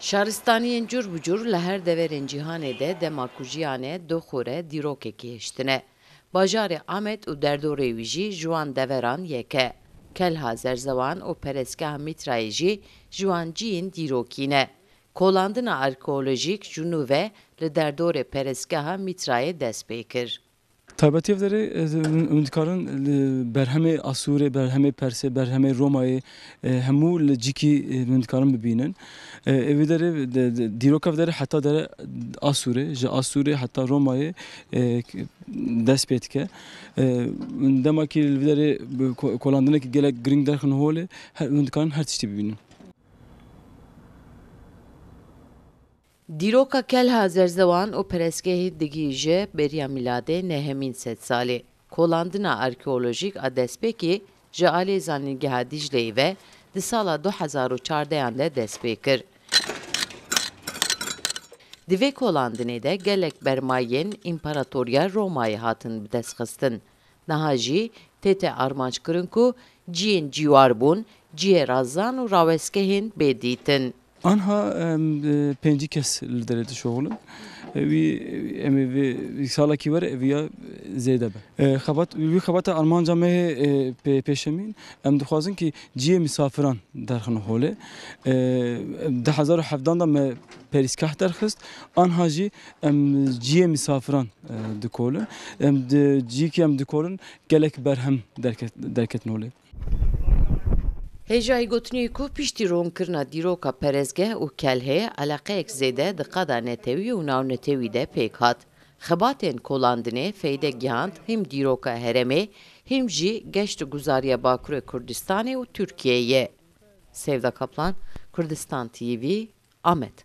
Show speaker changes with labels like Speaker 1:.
Speaker 1: Şaristaniyên cur bi cur li her deverên cîhanê de dema ku jiyanê doxore dîrokekî hiştine. Bajarê Amed û derdorê wî jî ji wan deveran yek e. Kelha Zerzewan û Perestgeha Mîtrayê jî ji wan ciyên dîrokî ne. Kolandina arkeolojîk ji nû ve li derdorê Perestgeha Mîtrayê dest pê kir.
Speaker 2: Taybetevleri undikarin berhemê Asûrê, berhemê Persê, berhemê Romayê hemû li cikî undikarin bibînin. Evê derê dîrokev derê heta derê Asûrê, ji Asûrê heta Romayê dest pê dike. Demakî li derê kolandinekî gelek giring derxin holê, undikarin her tiştî bibînin.
Speaker 1: Dîroka Kelha Zerzewan û Perestgehê digî ji beriya mîladê nehemîn sed salê. Kolandina arkeolojîk a destpêkê ji alê zanîngeha Dicleyê ve di sala 2014 de dest pê kir. Di vê kolandinê de gelek bermayên İmparatoriya Romayê hatin bi destxistin. Niha jî tê te armanc kirin ku ciyên cîwar bûn, ciyê razan û rawestgehên bêdîtin.
Speaker 2: Anha pêncî kes li derê dişoxulin. Wî salekî were eviya zêde be. Wî xebata armanca me pêşemîn em dixwazin ki ciyê misafiran derxin holê. 2017 da me perîskeh derxist. Anha jî em ciyê misafiran dikolin. Ciyekî em dikolin gelek berhem derketin holê.
Speaker 1: Hêjayî gotiniyê ku piştî romkirina dîroka Perestgeh û Kelhê eleqeyek zêde di qeda netewî û nawnetewî de pêk hat. Xebatên kolandinê feyde gihand hêm dîroka herêmê, hêm jî geşt û guzariya Bakurê Kurdistanê û Tirkiyeyê. Sevda Kaplan, Kurdistan TV, Amed.